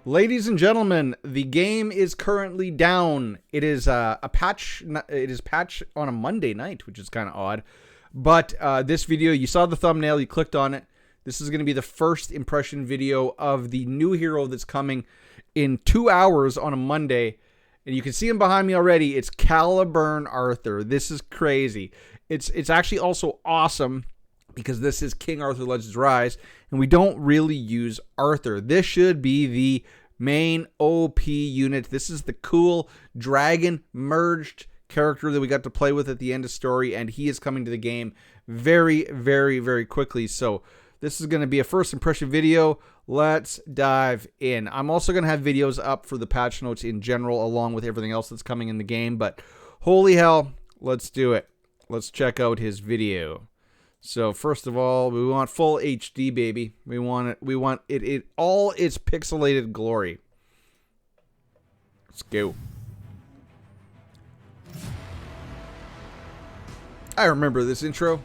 Ladies and gentlemen, the game is currently down. It is a patch. It is patch on a Monday night, which is kind of odd. But this video, you saw the thumbnail, you clicked on it. This is going to be the first impression video of the new hero that's coming in 2 hours on a Monday. And you can see him behind me already. It's Caliburn Arthur. This is crazy. It's actually also awesome because this is King Arthur Legends Rise, and we don't really use Arthur. This should be the main OP unit. This is the cool dragon merged character that we got to play with at the end of story, and he is coming to the game very, very, very quickly. So this is going to be a first impression video. Let's dive in. I'm also going to have videos up for the patch notes in general, along with everything else that's coming in the game, but holy hell, let's do it. Let's check out his video. So first of all, we want full HD, baby. We want it. We want it all its pixelated glory. Let's go. I remember this intro.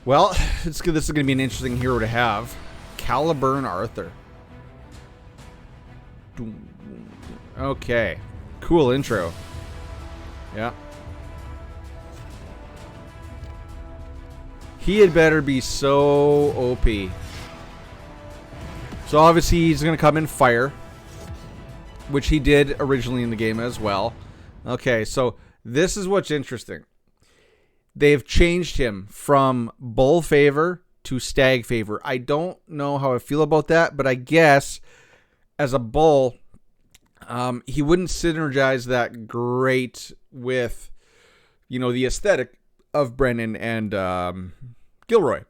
Well, it's good. This is going to be an interesting hero to have. Caliburn Arthur. Okay. Cool intro. Yeah. He had better be so OP. So obviously he's going to come in fire, which he did originally in the game as well. Okay, so this is what's interesting. They've changed him from bull favor to stag favor. I don't know how I feel about that, but I guess as a bull, he wouldn't synergize that great with, you know, the aesthetic of Brennan and Gilroy,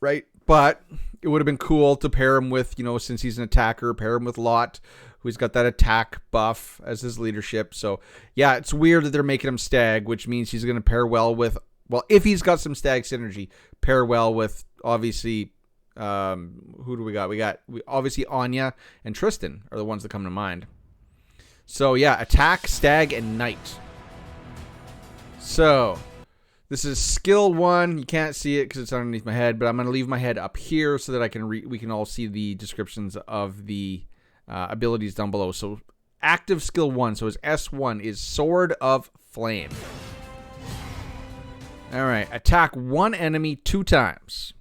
right? But it would have been cool to pair him with, you know, since he's an attacker, pair him with Lot, who's got that attack buff as his leadership. So, yeah, it's weird that they're making him stag, which means he's going to pair well with, well, if he's got some stag synergy, pair well with, obviously, who do we got? We obviously Anya and Tristan are the ones that come to mind. So, yeah, attack, stag, and knight. So this is skill 1. You can't see it because it's underneath my head, but I'm going to leave my head up here so that I can we can all see the descriptions of the abilities down below. So active skill 1, so his S1 is Sword of Flame. All right, attack one enemy 2 times.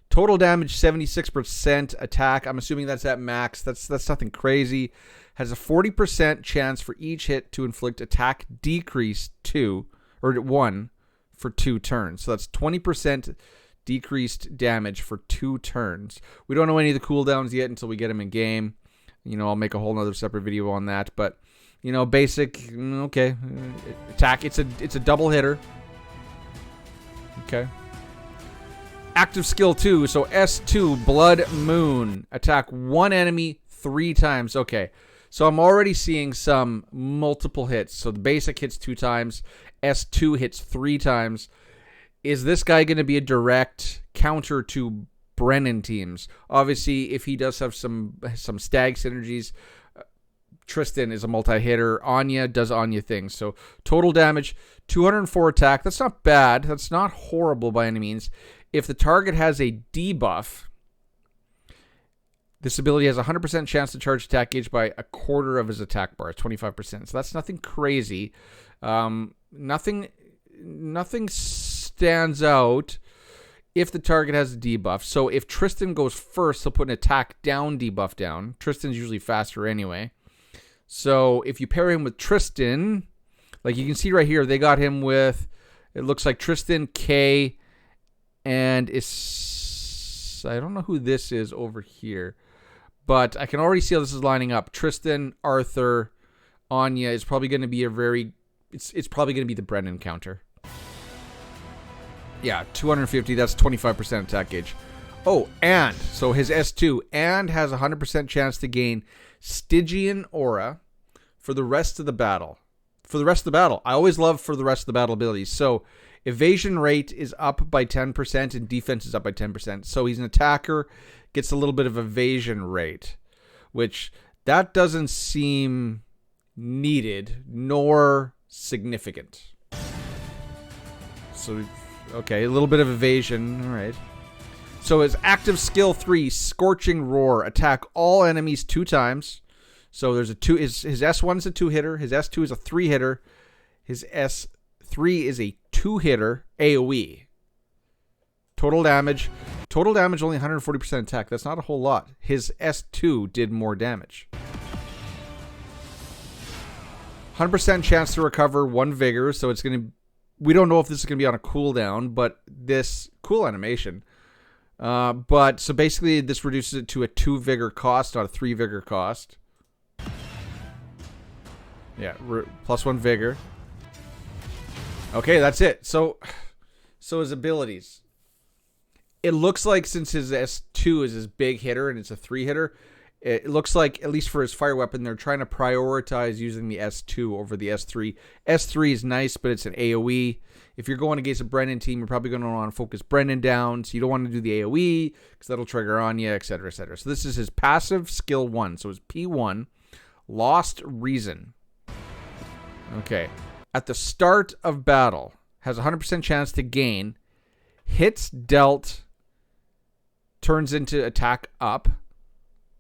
Total damage 76% attack. I'm assuming that's at max. That's nothing crazy. Has a 40% chance for each hit to inflict attack decrease 1 for 2 turns. So that's 20% decreased damage for 2 turns. We don't know any of the cooldowns yet until we get him in game. You know, I'll make a whole nother separate video on that. But, you know, basic, okay. Attack, it's a double hitter. Okay. Active skill 2, so S2, Blood Moon. Attack one enemy 3 times. Okay. So I'm already seeing some multiple hits. So the basic hits 2 times. S2 hits 3 times. Is this guy going to be a direct counter to Brennan teams? Obviously, if he does have some stag synergies, Tristan is a multi-hitter. Anya does Anya things. So total damage, 204 attack. That's not bad. That's not horrible by any means. If the target has a debuff, this ability has a 100% chance to charge attack gauge by a quarter of his attack bar, 25%. So that's nothing crazy. Nothing stands out if the target has a debuff. So if Tristan goes first, he'll put an attack down debuff down. Tristan's usually faster anyway. So if you pair him with Tristan, like you can see right here, they got him with, it looks like Tristan, K, and I don't know who this is over here. But I can already see how this is lining up. Tristan, Arthur, Anya is probably going to be it's probably going to be the Brennan counter. Yeah, 250, that's 25% attack gauge. Oh, and, so his S2, and has a 100% chance to gain Stygian Aura for the rest of the battle. For the rest of the battle. I always love for the rest of the battle abilities. So, evasion rate is up by 10% and defense is up by 10%. So, he's an attacker, gets a little bit of evasion rate, which that doesn't seem needed nor significant. So, okay, a little bit of evasion, all right. So his active skill 3, Scorching Roar, attack all enemies 2 times. So there's a 2. His S1 is a 2-hitter. His S2 is a 3-hitter. His S3 is a 2-hitter AoE. Total damage only 140% attack. That's not a whole lot. His S2 did more damage. 100% chance to recover 1 vigor. So it's going to... We don't know if this is going to be on a cooldown, but this... Cool animation. But so basically this reduces it to a 2 vigor cost, not a 3 vigor cost. Yeah, plus 1 vigor. Okay, that's it. So his abilities. It looks like since his S2 is his big hitter and it's a 3-hitter, it looks like, at least for his fire weapon, they're trying to prioritize using the S2 over the S3. S3 is nice, but it's an AoE. If you're going against a Brennan team, you're probably going to want to focus Brennan down, so you don't want to do the AoE, because that'll trigger on you, etc., etc. So this is his passive skill 1. So his P1, Lost Reason. Okay. At the start of battle, has a 100% chance to gain. Hits dealt turns into attack up.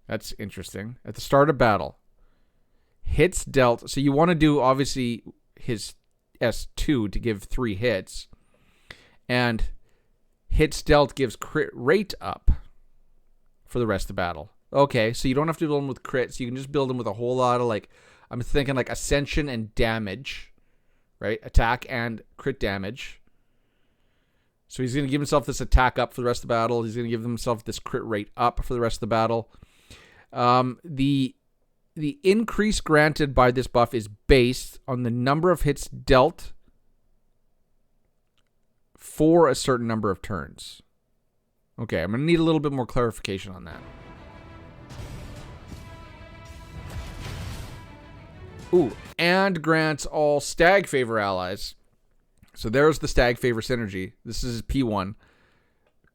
That's interesting. At the start of battle. Hits dealt. So you want to do, obviously, his S2 to give 3 hits. And hits dealt gives crit rate up for the rest of the battle. Okay, so you don't have to build them with crits. You can just build them with a whole lot of, like, I'm thinking like ascension and damage. Right? Attack and crit damage. So he's going to give himself this attack up for the rest of the battle. He's going to give himself this crit rate up for the rest of the battle. The increase granted by this buff is based on the number of hits dealt for a certain number of turns. Okay, I'm going to need a little bit more clarification on that. Ooh, and grants all Stag Favor allies. So there's the Stag Favor synergy. This is P1.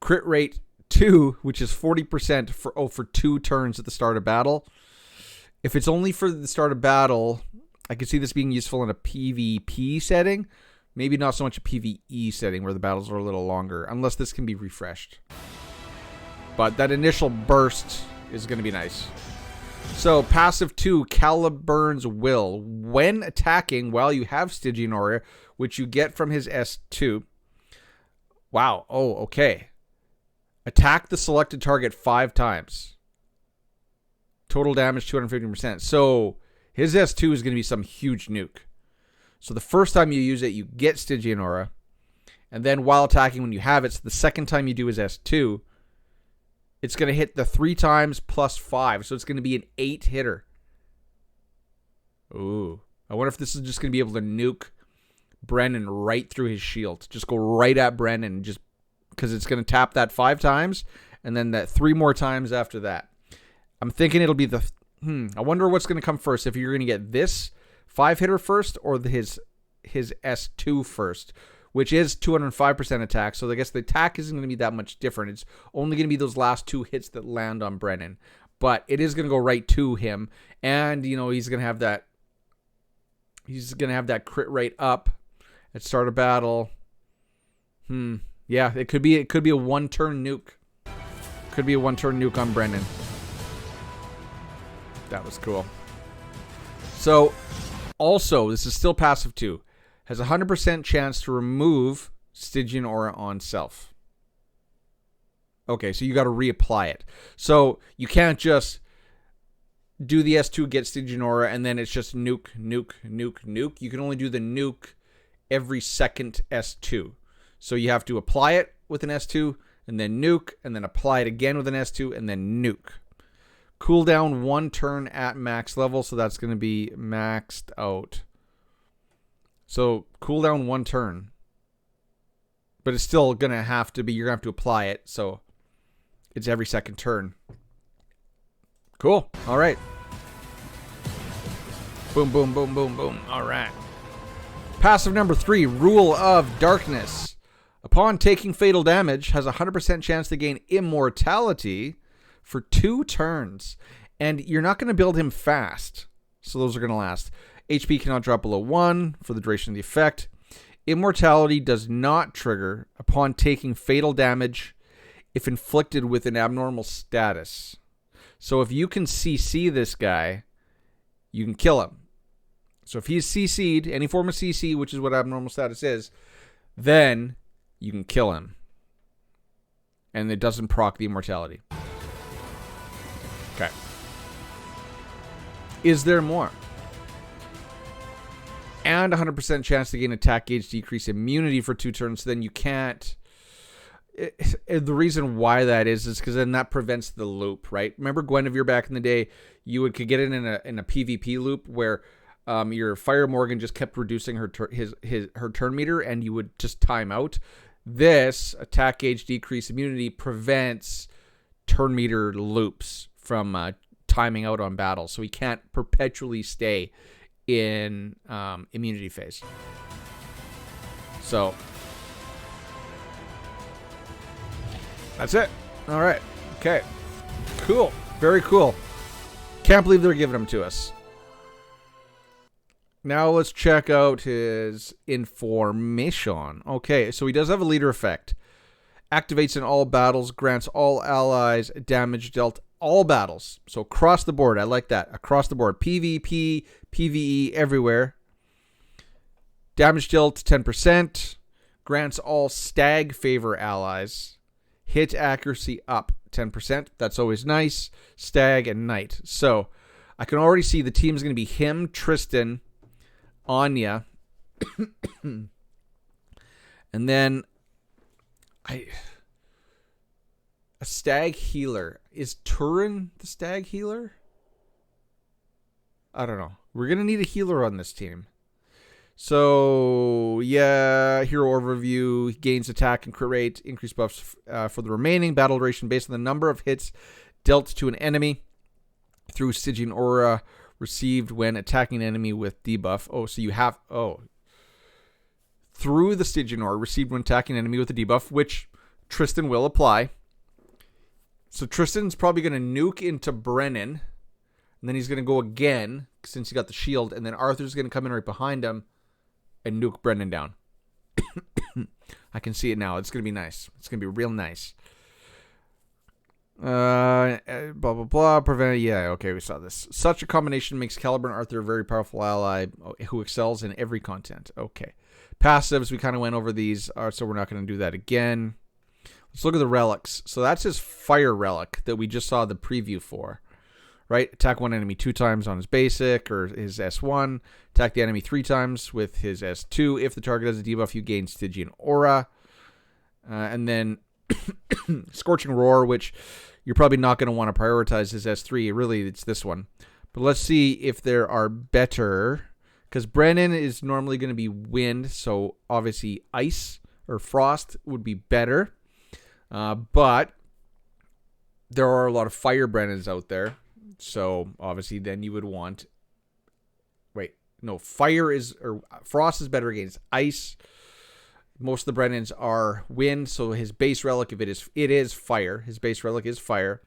Crit rate 2, which is 40% for 2 turns at the start of battle. If it's only for the start of battle, I could see this being useful in a PvP setting. Maybe not so much a PvE setting where the battles are a little longer, unless this can be refreshed. But that initial burst is going to be nice. So, passive 2, Caliburn's Will. When attacking while you have Stygian Aura, which you get from his S2. Wow. Oh, okay. Attack the selected target 5 times. Total damage 250%. So, his S2 is going to be some huge nuke. So, the first time you use it, you get Stygian Aura. And then while attacking when you have it, so the second time you do his S2, it's going to hit the 3 times plus 5. So it's going to be an 8-hitter. Ooh. I wonder if this is just going to be able to nuke Brennan right through his shield. Just go right at Brennan. Just because it's going to tap that 5 times. And then that 3 more times after that. I'm thinking it'll be the... I wonder what's going to come first. If you're going to get this 5-hitter first or his S2 first. Which is 205% attack. So I guess the attack isn't going to be that much different. It's only going to be those last 2 hits that land on Brennan. But it is going to go right to him. And, you know, he's going to have that... He's going to have that crit rate up at start of battle. Yeah, it could be a 1-turn nuke. Could be a 1-turn nuke on Brennan. That was cool. So, also, this is still passive 2. Has a 100% chance to remove Stygian Aura on self. Okay, so you got to reapply it. So you can't just do the S2, get Stygian Aura, and then it's just nuke, nuke, nuke, nuke. You can only do the nuke every second S2. So you have to apply it with an S2, and then nuke, and then apply it again with an S2, and then nuke. Cooldown 1 turn at max level, so that's going to be maxed out. So, cooldown 1 turn. But it's still going to have to be, you're going to have to apply it. So, it's every second turn. Cool. All right. Boom, boom, boom, boom, boom. All right. Passive number 3, Rule of Darkness. Upon taking fatal damage, has a 100% chance to gain immortality for 2 turns. And you're not going to build him fast. So, those are going to last. HP cannot drop below 1 for the duration of the effect. Immortality does not trigger upon taking fatal damage if inflicted with an abnormal status. So if you can CC this guy, you can kill him. So if he's CC'd, any form of CC, which is what abnormal status is, then you can kill him. And it doesn't proc the immortality. Okay. Is there more? And 100% chance to gain attack gauge decrease immunity for 2 turns, then you can't. The reason why that is because then that prevents the loop, right? Remember Guinevere back in the day, you could get it in a PvP loop where your Fire Morgan just kept reducing her turn meter and you would just time out. This attack gauge decrease immunity prevents turn meter loops from timing out on battle, so he can't perpetually stay in immunity phase. So that's it. All right. Okay. Cool. Very cool. Can't believe they're giving them to us. Now let's check out his information. Okay, so he does have a leader effect. Activates in all battles, grants all allies damage dealt all battles. So across the board, I like that. Across the board. PvP, PvE, everywhere. Damage dealt 10%. Grants all stag favor allies. Hit accuracy up 10%. That's always nice. Stag and knight. So I can already see the team's going to be him, Tristan, Anya, and then a stag healer. Is Turin the stag healer? I don't know. We're going to need a healer on this team. So, yeah, hero overview, gains attack and crit rate, increased buffs for the remaining battle duration based on the number of hits dealt to an enemy through Stygian Aura received when attacking an enemy with debuff. Oh, so you have... Oh. Through the Stygian Aura received when attacking an enemy with a debuff, which Tristan will apply. So Tristan's probably going to nuke into Brennan. And then he's going to go again, since he got the shield. And then Arthur's going to come in right behind him and nuke Brennan down. I can see it now. It's going to be nice. It's going to be real nice. Blah, blah, blah. Prevent. Yeah, okay, we saw this. Such a combination makes Caliburn Arthur a very powerful ally who excels in every content. Okay. Passives, we kind of went over these, so we're not going to do that again. Let's look at the relics. So that's his fire relic that we just saw the preview for. Right? Attack one enemy 2 times on his basic or his S1. Attack the enemy 3 times with his S2. If the target has a debuff, you gain Stygian Aura. And then Scorching Roar, which you're probably not going to want to prioritize his S3. Really, it's this one. But let's see if there are better. Because Brennan is normally going to be wind, so obviously ice or frost would be better. But there are a lot of fire Brennans out there. So obviously then you would want... Wait, no, frost is better against ice. Most of the Brennans are wind, so his base relic, if it is fire, his base relic is fire,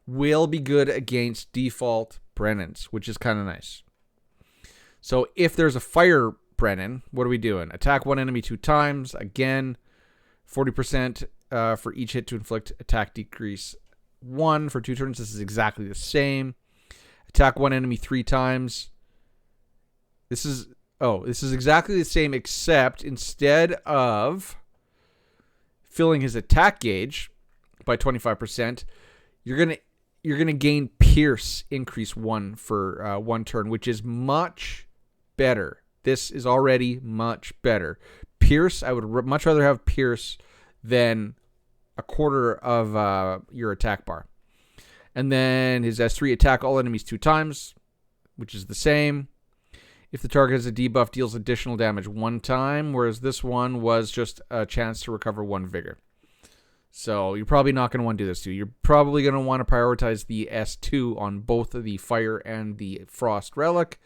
will be good against default Brennans, which is kind of nice. So if there's a fire Brennan, what are we doing? Attack one enemy 2 times. Again, 40% for each hit to inflict attack decrease 1 for 2 turns. This is exactly the same. Attack one enemy 3 times. This is exactly the same, except instead of filling his attack gauge by 25%, you're gonna gain Pierce increase 1 for 1 turn, which is much better. This is already much better. Pierce, I would much rather have Pierce than a quarter of your attack bar. And then his S3, attack all enemies 2 times, which is the same. If the target has a debuff, deals additional damage 1 time, whereas this one was just a chance to recover 1 vigor. So you're probably not going to want to do this too. You're probably going to want to prioritize the S2 on both of the fire and the frost relic.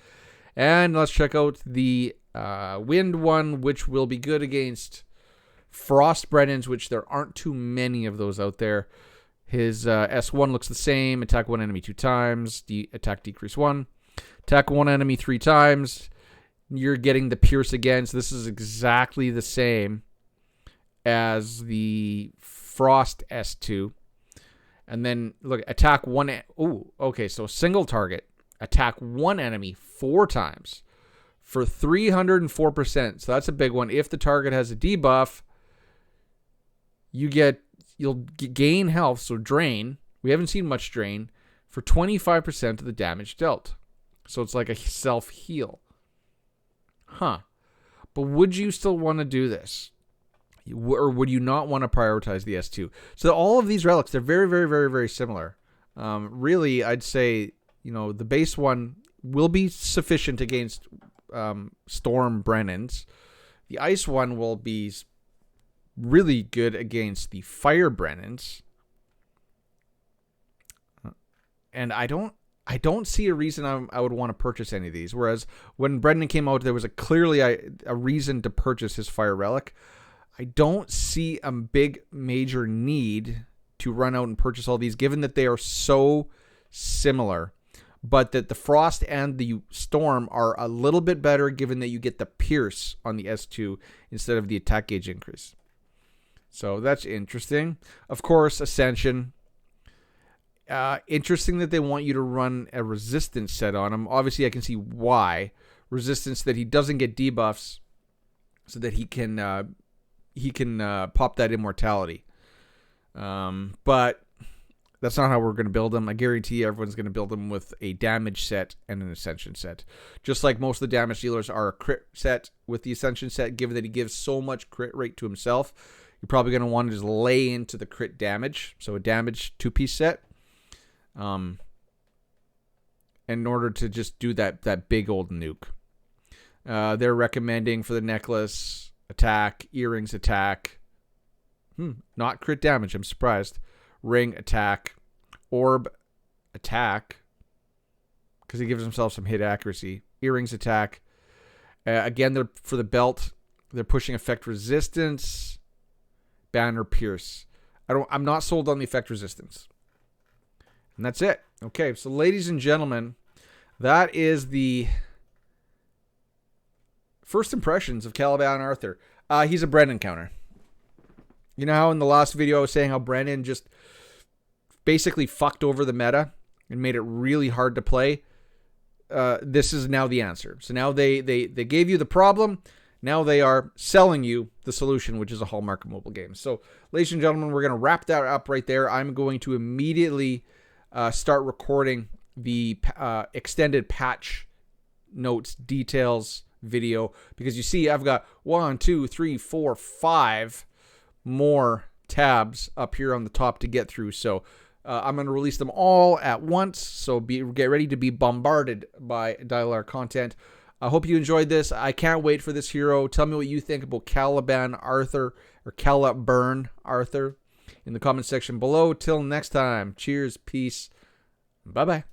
And let's check out the wind one, which will be good against frost Brennans, which there aren't too many of those out there. His S1 looks the same. Attack one enemy 2 times. Attack decrease 1. Attack one enemy 3 times. You're getting the pierce again. So this is exactly the same as the Frost S2. And then, look, attack one. Ooh, okay, so single target. Attack one enemy 4 times for 304%. So that's a big one. If the target has a debuff, you'll gain health, so drain. We haven't seen much drain for 25% of the damage dealt. So it's like a self-heal. Huh. But would you still want to do this? Or would you not want to prioritize the S2? So all of these relics, they're very, very, very, very similar. Really, I'd say, the base one will be sufficient against Storm Brennans. The Ice one will be really good against the Fire Brennans. And I don't see a reason I would want to purchase any of these. Whereas when Brendan came out, there was clearly a reason to purchase his Fire Relic. I don't see a big major need to run out and purchase all these, given that they are so similar. But that the Frost and the Storm are a little bit better, given that you get the Pierce on the S2 instead of the attack gauge increase. So that's interesting. Of course, Ascension. Interesting that they want you to run a resistance set on him. Obviously, I can see why. Resistance that he doesn't get debuffs, so that he can pop that immortality. But that's not how we're going to build him. I guarantee everyone's going to build him with a damage set and an Ascension set. Just like most of the damage dealers are a crit set with the Ascension set, given that he gives so much crit rate to himself, you're probably going to want to just lay into the crit damage. So a damage 2-piece set. In order to just do that big old nuke. They're recommending for the necklace, attack, earrings, attack. Not crit damage, I'm surprised. Ring, attack, orb, attack, because he gives himself some hit accuracy. Earrings, attack. Again, for the belt, they're pushing effect resistance, banner, pierce. I'm not sold on the effect resistance. And that's it. Okay, so ladies and gentlemen, that is the first impressions of Caliburn Arthur. He's a Brendan counter. You know how in the last video I was saying how Brendan just basically fucked over the meta and made it really hard to play? This is now the answer. So now they gave you the problem. Now they are selling you the solution, which is a hallmark of mobile games. So, ladies and gentlemen, we're going to wrap that up right there. I'm going to immediately start recording the extended patch notes details video, because you see I've got 1, 2, 3, 4, 5 more tabs up here on the top to get through. So I'm going to release them all at once. So get ready to be bombarded by Dialar content. I hope you enjoyed this. I can't wait for this hero. Tell me what you think about Caliburn Arthur, or Caliburn Arthur, in the comment section below. Till next time, cheers, peace, bye-bye.